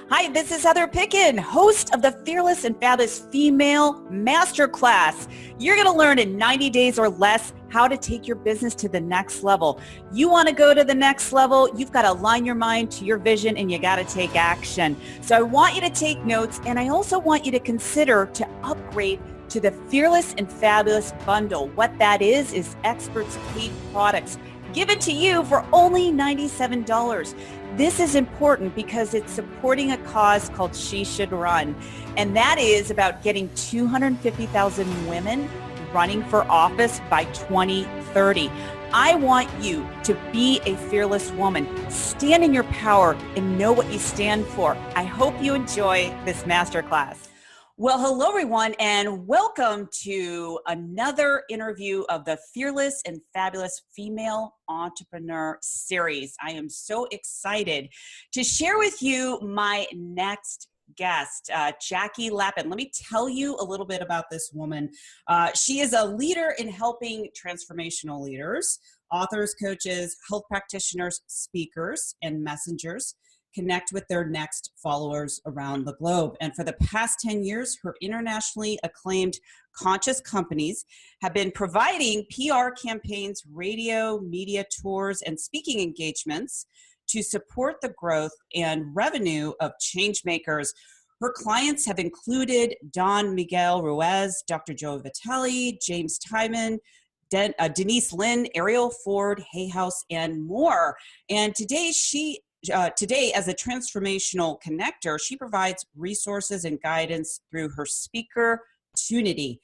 Hi, this is Heather Picken, host of the Fearless and Fabulous Female Masterclass. You're going to learn in 90 days or less how to take your business to the next level. You want to go to the next level, you've got to align your mind to your vision and you got to take action. So I want you to take notes, and I also want you to consider to upgrade to the Fearless and Fabulous bundle. What that is experts paid products given to you for only $97. This is important because it's supporting a cause called She Should Run. And that is about getting 250,000 women running for office by 2030. I want you to be a fearless woman. Stand in your power and know what you stand for. I hope you enjoy this masterclass. Well, hello everyone, and welcome to another interview of the Fearless and Fabulous Female Entrepreneur Series. I am so excited to share with you my next guest, Jackie Lapin. Let me tell you a little bit about this woman. She is a leader in helping transformational leaders, authors, coaches, health practitioners, speakers, and messengers connect with their next followers around the globe. And for the past 10 years, her internationally acclaimed conscious companies have been providing PR campaigns, radio, media tours, and speaking engagements to support the growth and revenue of change makers. Her clients have included Don Miguel Ruiz, Dr. Joe Vitale, James Timon, Denise Lynn, Ariel Ford, Hay House, and more. And today, as a transformational connector, she provides resources and guidance through her SpeakerTunity,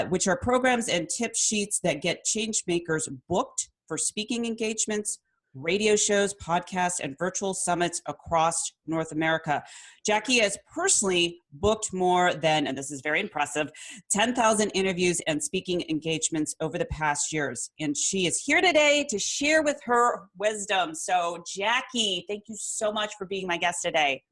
which are programs and tip sheets that get change makers booked for speaking engagements, radio shows, podcasts, and virtual summits across North America. Jackie has personally booked more than, and this is very impressive, 10,000 interviews and speaking engagements over the past years. And she is here today to share with her wisdom. So Jackie, thank you so much for being my guest today.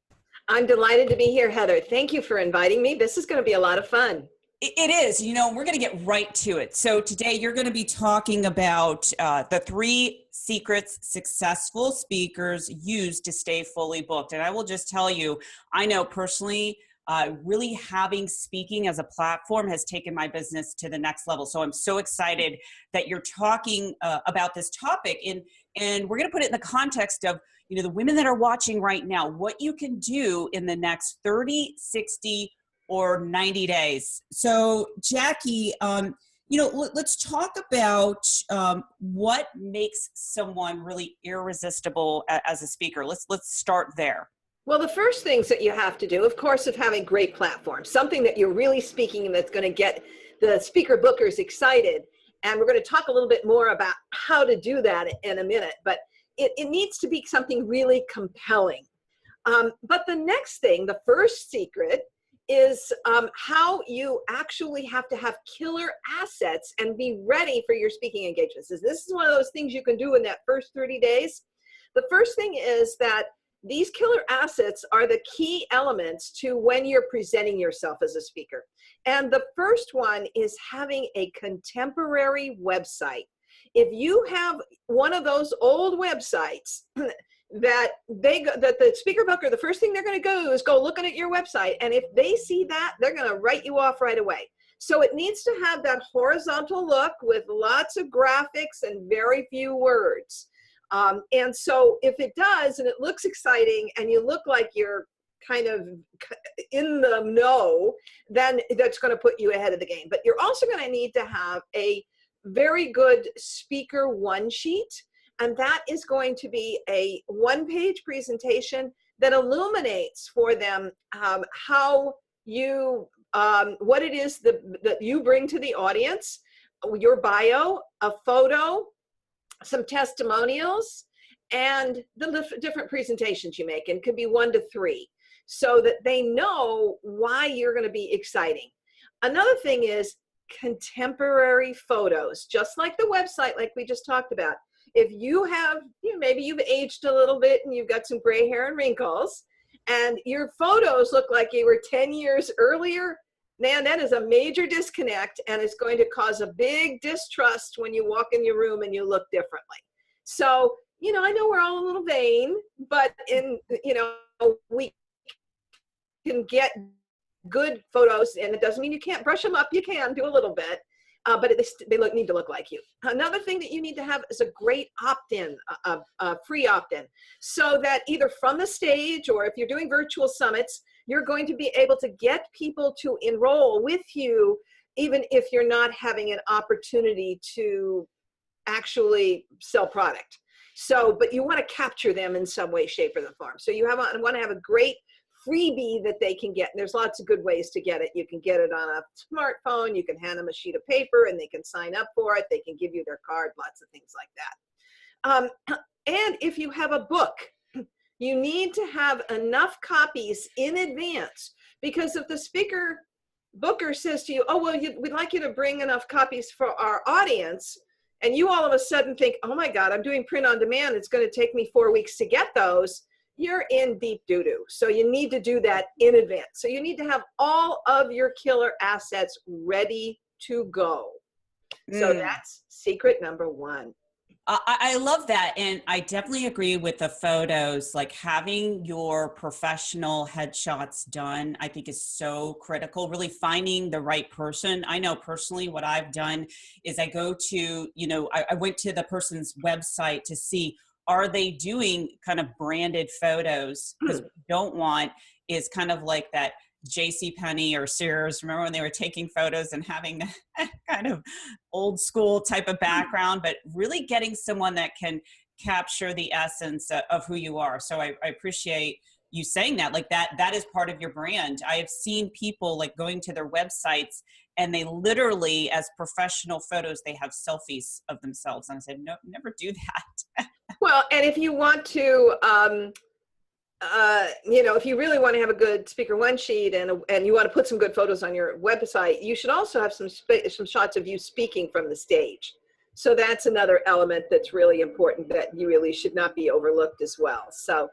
I'm delighted to be here, Heather. Thank you for inviting me. This is going to be a lot of fun. It is. You know, we're going to get right to it. So today you're going to be talking about the 3 secrets successful speakers use to stay fully booked. And I will just tell you, I know personally, really having speaking as a platform has taken my business to the next level. So I'm so excited that you're talking about this topic. And we're going to put it in the context of, you know, the women that are watching right now, what you can do in the next 30, 60, or 90 days. So Jackie, let's talk about what makes someone really irresistible as a speaker. Let's start there. Well, the first things that you have to do, of course, is having great platforms, something that you're really speaking and that's going to get the speaker bookers excited. And we're going to talk a little bit more about how to do that in a minute, but it needs to be something really compelling. But the next thing, the first secret, is how you actually have to have killer assets and be ready for your speaking engagements. This is one of those things you can do in that first 30 days. The first thing is that these killer assets are the key elements to when you're presenting yourself as a speaker. And the first one is having a contemporary website. If you have one of those old websites that the speaker booker, the first thing they're going to go is go looking at your website. And if they see that, they're going to write you off right away. So it needs to have that horizontal look with lots of graphics and very few words. And so if it does, and it looks exciting, and you look like you're kind of in the know, then that's going to put you ahead of the game. But you're also going to need to have a very good speaker one sheet. And that is going to be a 1-page presentation that illuminates for them how you, what it is that you bring to the audience, your bio, a photo, some testimonials, and the different presentations you make. And it could be 1 to 3, so that they know why you're going to be exciting. Another thing is contemporary photos, just like the website, like we just talked about. If you have, maybe you've aged a little bit and you've got some gray hair and wrinkles, and your photos look like you were 10 years earlier, man, that is a major disconnect, and it's going to cause a big distrust when you walk in your room and you look differently. So, I know we're all a little vain, but we can get good photos, and it doesn't mean you can't brush them up. You can do a little bit, but they need to look like you. Another thing that you need to have is a great opt-in, free opt-in, so that either from the stage or if you're doing virtual summits, you're going to be able to get people to enroll with you, even if you're not having an opportunity to actually sell product. So, but you want to capture them in some way, shape, or the form. So you want to have a great freebie that they can get. And there's lots of good ways to get it. You can get it on a smartphone. You can hand them a sheet of paper and they can sign up for it. They can give you their card, lots of things like that. And if you have a book, you need to have enough copies in advance, because if the speaker booker says to you, oh, well, we'd like you to bring enough copies for our audience, and you all of a sudden think, oh my God, I'm doing print on demand, it's going to take me 4 weeks to get those, you're in deep doo-doo. So you need to do that in advance. So you need to have all of your killer assets ready to go. So that's secret number one. I love that. And I definitely agree with the photos. Like having your professional headshots done, I think is so critical. Really finding the right person. I know personally what I've done is I go to, I went to the person's website to see, are they doing kind of branded photos? Because what we don't want is kind of like that JCPenney or Sears, remember when they were taking photos and having that kind of old school type of background, but really getting someone that can capture the essence of who you are. So I appreciate you saying that, like that is part of your brand. I have seen people like going to their websites and they literally, as professional photos, they have selfies of themselves. And I said, no, never do that. Well, and if you want to, if you really want to have a good speaker one sheet and you want to put some good photos on your website, you should also have some shots of you speaking from the stage. So that's another element that's really important that you really should not be overlooked as well. So,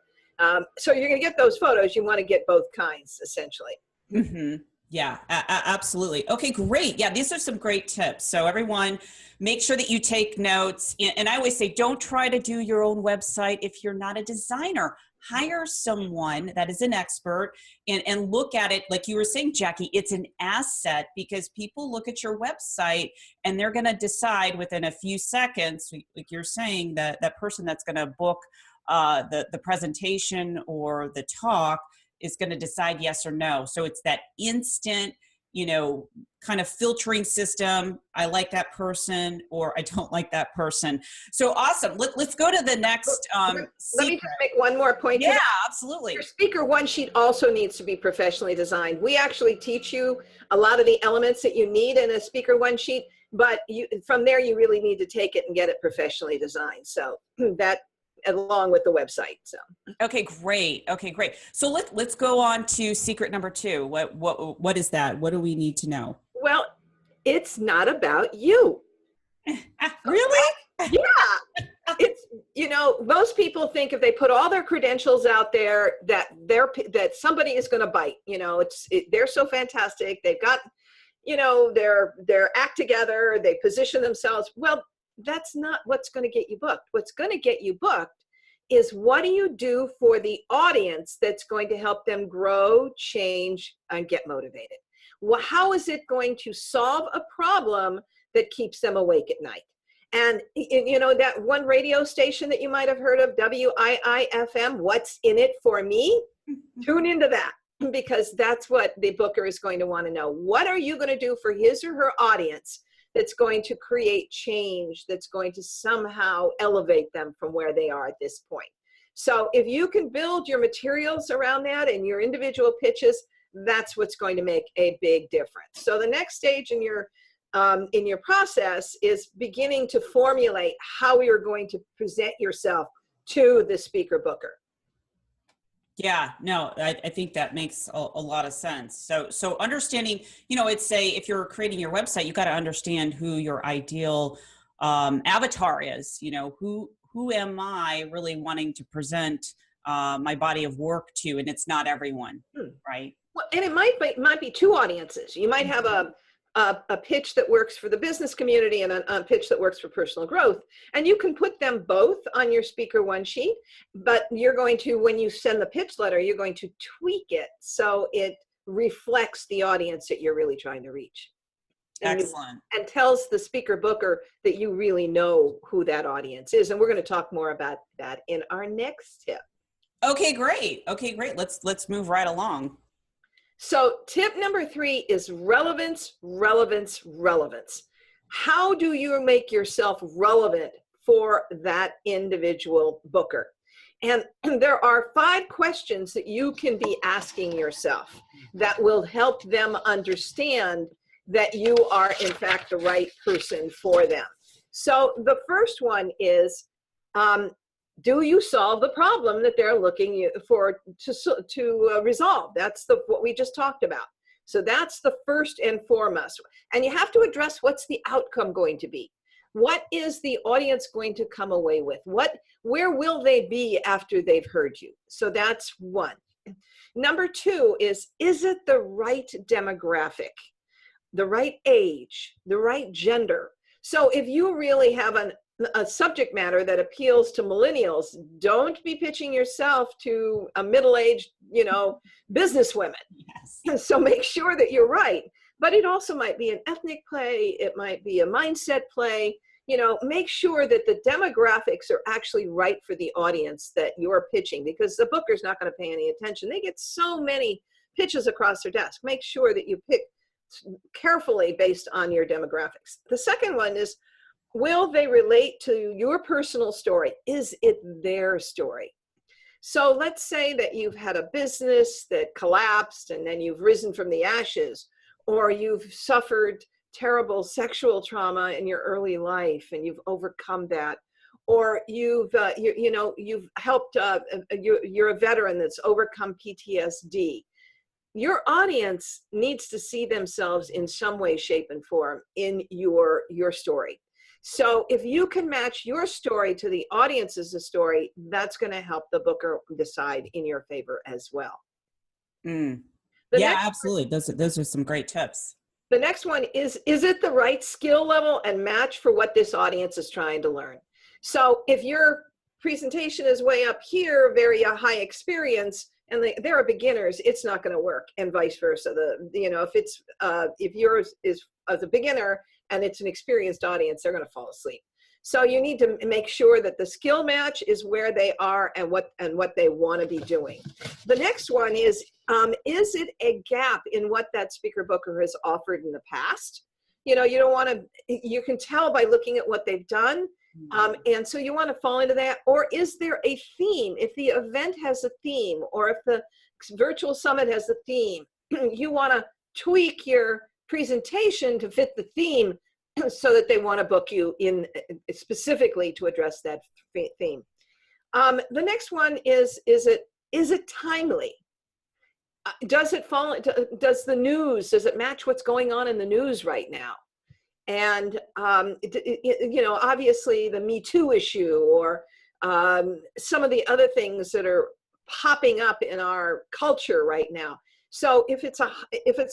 so you're going to get those photos. You want to get both kinds, essentially. Mm-hmm. Yeah, absolutely. Okay, great. Yeah, these are some great tips. So everyone, make sure that you take notes. And I always say, don't try to do your own website if you're not a designer. Hire someone that is an expert and look at it. Like you were saying, Jackie, it's an asset because people look at your website and they're going to decide within a few seconds, like you're saying, that person that's going to book the presentation or the talk is going to decide yes or no. So it's that instant, kind of filtering system. I like that person or I don't like that person. So awesome. Let's go to the next Let me just make one more point. Yeah, absolutely. Your speaker one sheet also needs to be professionally designed. We actually teach you a lot of the elements that you need in a speaker one sheet, but from there you really need to take it and get it professionally designed. So that along with the website. So okay, great. Okay, great. So let's go on to secret number 2. What is that? What do we need to know? Well, it's not about you. Really? Yeah. It's, most people think if they put all their credentials out there that somebody is going to bite. They're so fantastic. They've got, their act together. They position themselves. Well, that's not what's going to get you booked. What's going to get you booked is what do you do for the audience that's going to help them grow, change, and get motivated? Well, how is it going to solve a problem that keeps them awake at night? And that one radio station that you might have heard of, WIIFM, What's in It for Me? Tune into that, because that's what the booker is going to want to know. What are you going to do for his or her audience that's going to create change, that's going to somehow elevate them from where they are at this point? So if you can build your materials around that and your individual pitches, that's what's going to make a big difference. So the next stage in your process is beginning to formulate how you're going to present yourself to the speaker booker. Yeah, no, I think that makes a lot of sense. So understanding, it's say if you're creating your website, you got to understand who your ideal avatar is. Who am I really wanting to present my body of work to? And it's not everyone, right? Well, and it might be 2 audiences. You might have a pitch that works for the business community and a pitch that works for personal growth. And you can put them both on your speaker one sheet, but you're going to, when you send the pitch letter, you're going to tweak it so it reflects the audience that you're really trying to reach. Excellent. And tells the speaker booker that you really know who that audience is. And we're going to talk more about that in our next tip. Okay, great. Okay, great. Let's move right along. So tip number 3 is relevance, relevance, relevance. How do you make yourself relevant for that individual booker? And there are 5 questions that you can be asking yourself that will help them understand that you are in fact the right person for them. So the first one is, do you solve the problem that they're looking for to resolve? That's what we just talked about. So that's the first and foremost. And you have to address, what's the outcome going to be? What is the audience going to come away with? Where will they be after they've heard you? So that's one. Number 2 is it the right demographic, the right age, the right gender? So if you really have a subject matter that appeals to millennials, don't be pitching yourself to a middle-aged, businesswomen. Yes. So make sure that you're right. But it also might be an ethnic play. It might be a mindset play. Make sure that the demographics are actually right for the audience that you're pitching, because the booker's not going to pay any attention. They get so many pitches across their desk. Make sure that you pick carefully based on your demographics. The second one is, will they relate to your personal story? Is it their story? So let's say that you've had a business that collapsed and then you've risen from the ashes, or you've suffered terrible sexual trauma in your early life and you've overcome that, or you've helped, you're a veteran that's overcome PTSD. Your audience needs to see themselves in some way, shape, and form in your story. So if you can match your story to the audience's story, that's going to help the booker decide in your favor as well. Yeah, absolutely. Those are some great tips. The next one is it the right skill level and match for what this audience is trying to learn? So if your presentation is way up here, very high experience, and they're beginners, it's not going to work, and vice versa. If yours is as a beginner and it's an experienced audience, they're going to fall asleep. So you need to make sure that the skill match is where they are and what they want to be doing. The next one is it a gap in what that speaker booker has offered in the past? You don't want to, you can tell by looking at what they've done. And so you want to fall into that. Or is there a theme? If the event has a theme, or if the virtual summit has a theme, you want to tweak your presentation to fit the theme so that they want to book you in specifically to address that theme. The next one is it timely? Does it does it match what's going on in the news right now? And, obviously the Me Too issue, or some of the other things that are popping up in our culture right now. So if it's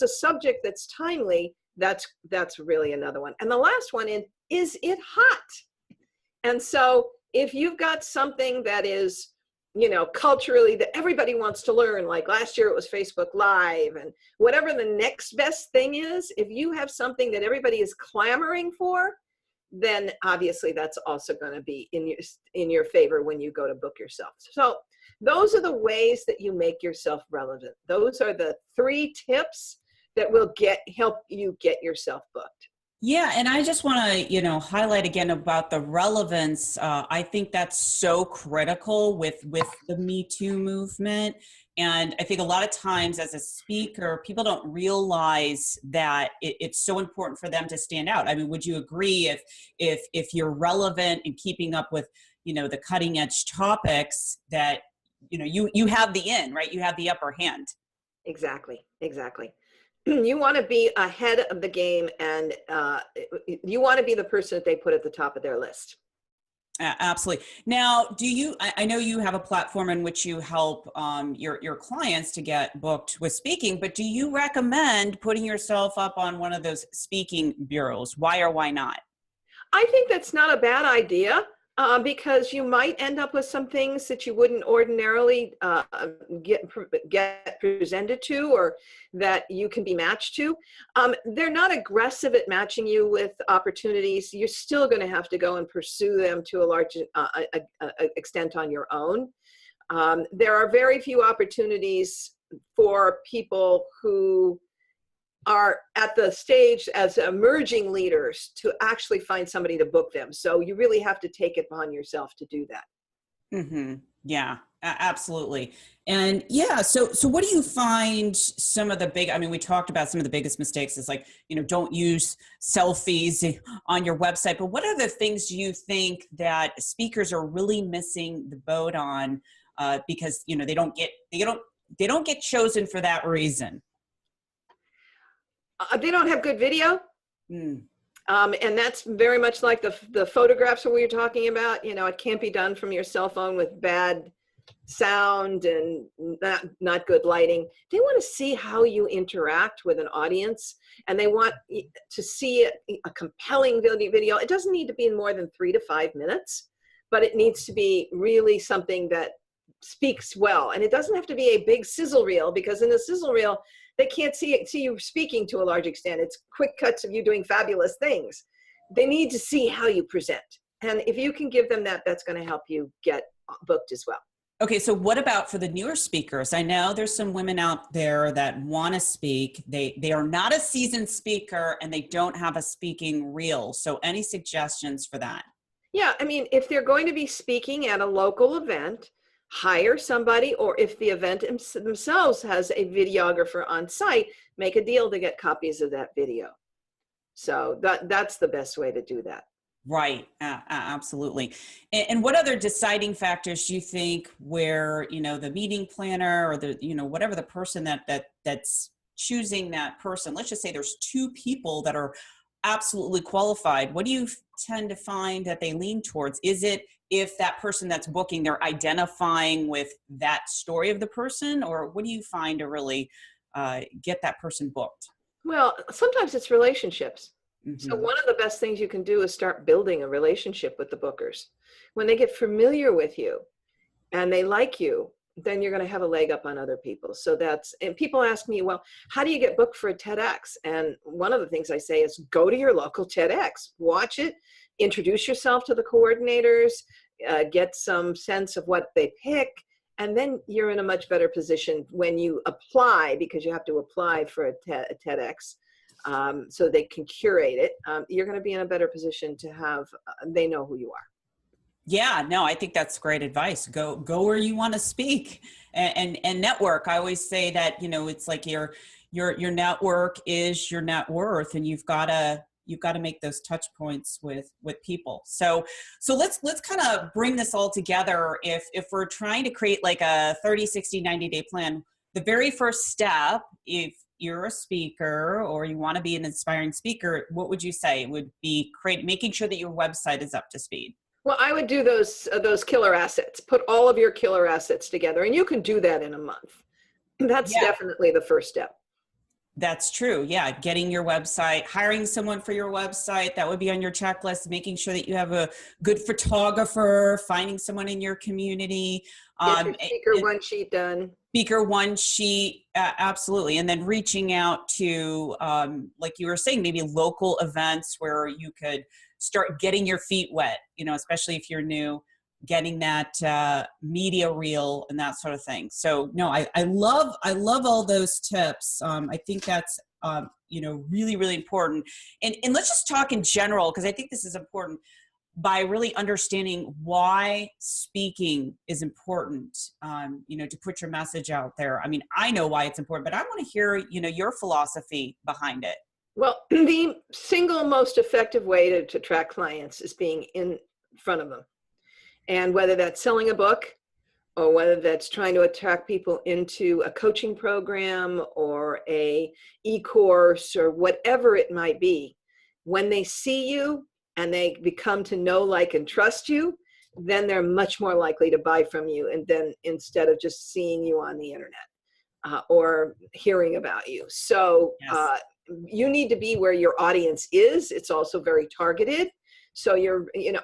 a subject that's timely, that's really another one. And the last one is it hot? And so if you've got something that is, culturally that everybody wants to learn, like last year it was Facebook Live, and whatever the next best thing is, if you have something that everybody is clamoring for, then obviously that's also going to be in your favor when you go to book yourself. So those are the ways that you make yourself relevant. Those are the 3 tips that will help you get yourself booked. Yeah, and I just want to, highlight again about the relevance. I think that's so critical with the Me Too movement. And I think a lot of times as a speaker, people don't realize that it's so important for them to stand out. I mean, would you agree if you're relevant and keeping up with, the cutting edge topics, that, you have the in, right? You have the upper hand. Exactly. You want to be ahead of the game, and you want to be the person that they put at the top of their list. Absolutely. Now, I know you have a platform in which you help your clients to get booked with speaking, but do you recommend putting yourself up on one of those speaking bureaus? Why or why not? I think that's not a bad idea, because you might end up with some things that you wouldn't ordinarily get presented to, or that you can be matched to. They're not aggressive at matching you with opportunities. You're still going to have to go and pursue them to a large extent on your own. There are very few opportunities for people who are at the stage as emerging leaders to actually find somebody to book them. So you really have to take it upon yourself to do that. Mm-hmm. Yeah, absolutely. And yeah, so what do you find some of the we talked about some of the biggest mistakes is like, don't use selfies on your website, but what other things do you think that speakers are really missing the boat on because, they don't get chosen for that reason? They don't have good video. Mm. And that's very much like the photographs that we were talking about. It can't be done from your cell phone with bad sound and not good lighting. They want to see how you interact with an audience, and they want to see a compelling video. It doesn't need to be more than 3 to 5 minutes, but it needs to be really something that speaks well. And it doesn't have to be a big sizzle reel, because in a sizzle reel, they can't see you speaking to a large extent. It's quick cuts of you doing fabulous things. They need to see how you present. And if you can give them that, that's going to help you get booked as well. Okay, so what about for the newer speakers? I know there's some women out there that want to speak. They are not a seasoned speaker and they don't have a speaking reel. So any suggestions for that? Yeah, if they're going to be speaking at a local event, hire somebody, or if the event themselves has a videographer on site, make a deal to get copies of that video. So that's the best way to do that. Right. Absolutely. And what other deciding factors do you think where, the meeting planner or the, whatever the person that's choosing that person, let's just say there's 2 people that are absolutely qualified. What do you tend to find that they lean towards? Is it if that person that's booking, they're identifying with that story of the person, or what do you find to really get that person booked? Well, sometimes it's relationships. Mm-hmm. So one of the best things you can do is start building a relationship with the bookers. When they get familiar with you and they like you, then you're going to have a leg up on other people. So and people ask me, well, how do you get booked for a TEDx? And one of the things I say is go to your local TEDx, watch it, introduce yourself to the coordinators, get some sense of what they pick, and then you're in a much better position when you apply, because you have to apply for a TEDx. So they can curate it. You're going to be in a better position to have, they know who you are. Yeah, no, I think that's great advice. Go where you want to speak and network. I always say that, it's like your network is your net worth, and you've got to make those touch points with people. So let's kind of bring this all together. If we're trying to create like a 30, 60, 90-day plan, the very first step, if you're a speaker or you want to be an inspiring speaker, what would you say? It would be making sure that your website is up to speed. Well, I would do those killer assets, put all of your killer assets together, and you can do that in a month. That's definitely the first step. That's true. Yeah. Getting your website, hiring someone for your website, that would be on your checklist, making sure that you have a good photographer, finding someone in your community. Get your speaker one sheet done. Speaker one sheet, absolutely. And then reaching out to, like you were saying, maybe local events where you could start getting your feet wet, especially if you're new, getting that media reel and that sort of thing. So no, I love all those tips. I think that's, really, really important. And let's just talk in general, because I think this is important, by really understanding why speaking is important, to put your message out there. I know why it's important, but I want to hear, your philosophy behind it. Well, the single most effective way to attract clients is being in front of them. And whether that's selling a book, or whether that's trying to attract people into a coaching program or a e-course or whatever it might be, when they see you and they become to know, like, and trust you, then they're much more likely to buy from you, and then instead of just seeing you on the internet or hearing about you. So Yes. you need to be where your audience is. It's also very targeted. So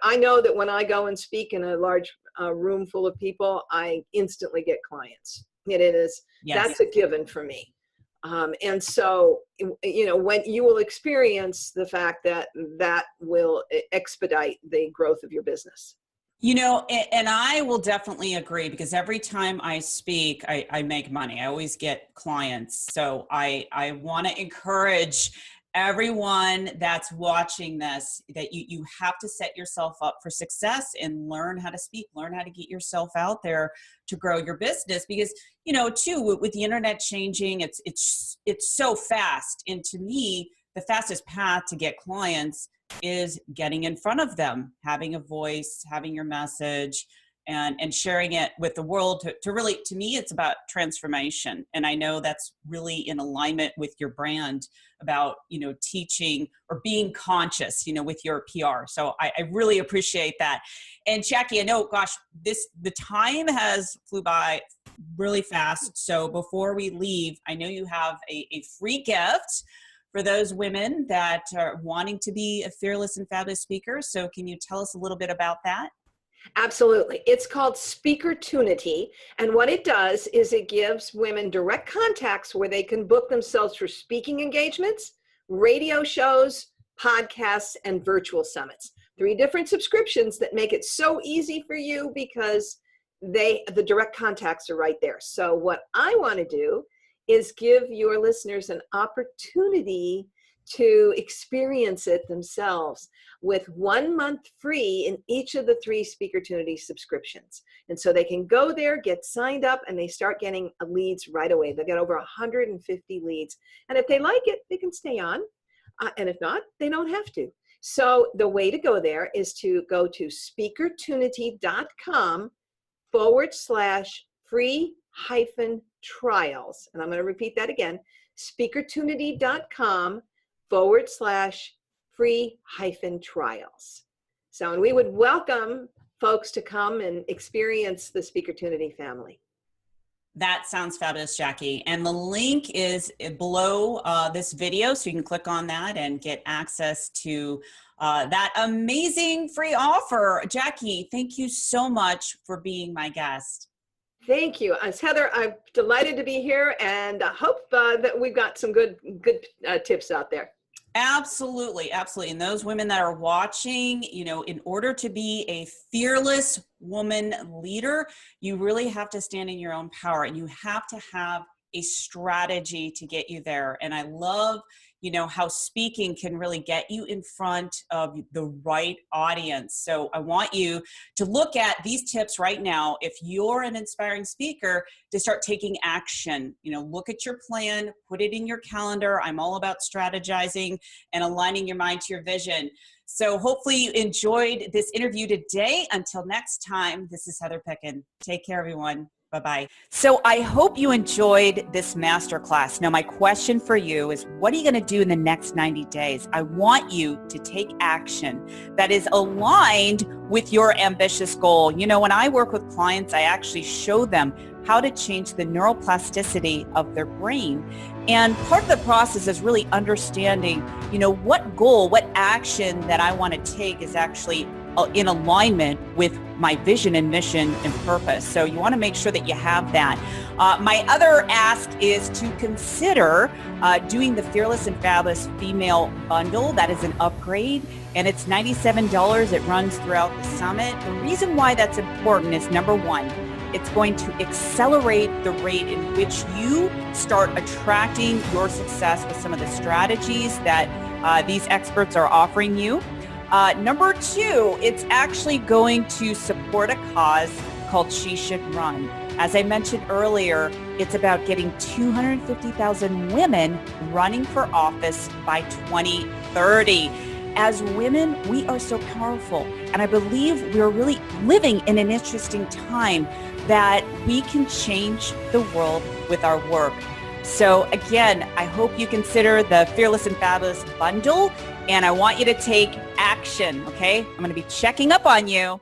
I know that when I go and speak in a large room full of people, I instantly get clients. That's a given for me. And so, when you will experience the fact that will expedite the growth of your business. And I will definitely agree, because every time I speak, I make money. I always get clients. So I want to encourage everyone that's watching this that you have to set yourself up for success and learn how to speak, learn how to get yourself out there to grow your business. Because, too, with the internet changing, it's so fast. And to me, the fastest path to get clients is getting in front of them, having a voice, having your message, and sharing it with the world to really, to me, it's about transformation. And I know that's really in alignment with your brand about, teaching or being conscious, with your PR. So I really appreciate that. And Jackie, I know, gosh, the time has flew by really fast. So before we leave, I know you have a free gift for those women that are wanting to be a fearless and fabulous speaker. So can you tell us a little bit about that? Absolutely. It's called SpeakerTunity. And what it does is it gives women direct contacts where they can book themselves for speaking engagements, radio shows, podcasts, and virtual summits. 3 different subscriptions that make it so easy for you because the direct contacts are right there. So what I want to do is give your listeners an opportunity to experience it themselves with 1 month free in each of the 3 SpeakerTunity subscriptions. And so they can go there, get signed up, and they start getting leads right away. They get over 150 leads. And if they like it, they can stay on. And if not, they don't have to. So the way to go there is to go to speakertunity.com/free-trials. And I'm going to repeat that again, speakertunity.com/free-trials. So, and we would welcome folks to come and experience the SpeakerTunity family. That sounds fabulous, Jackie. And the link is below this video, so you can click on that and get access to that amazing free offer. Jackie, thank you so much for being my guest. Thank you. As Heather, I'm delighted to be here, and I hope that we've got some good tips out there. Absolutely. Absolutely. And those women that are watching, in order to be a fearless woman leader, you really have to stand in your own power, and you have to have a strategy to get you there. And I love, how speaking can really get you in front of the right audience. So I want you to look at these tips right now. If you're an inspiring speaker, to start taking action, look at your plan, put it in your calendar. I'm all about strategizing and aligning your mind to your vision. So hopefully you enjoyed this interview today. Until next time, this is Heather Picken. Take care, everyone. Bye-bye. So I hope you enjoyed this masterclass. Now, my question for you is, what are you going to do in the next 90 days? I want you to take action that is aligned with your ambitious goal. When I work with clients, I actually show them how to change the neuroplasticity of their brain. And part of the process is really understanding, what goal, what action that I want to take is actually in alignment with my vision and mission and purpose. So you want to make sure that you have that. My other ask is to consider doing the Fearless and Fabulous Female Bundle. That is an upgrade, and it's $97. It runs throughout the summit. The reason why that's important is, number one, it's going to accelerate the rate in which you start attracting your success with some of the strategies that these experts are offering you. Number two, it's actually going to support a cause called She Should Run. As I mentioned earlier, it's about getting 250,000 women running for office by 2030. As women, we are so powerful, and I believe we're really living in an interesting time that we can change the world with our work. So again, I hope you consider the Fearless and Fabulous Bundle, and I want you to take action, okay? I'm going to be checking up on you.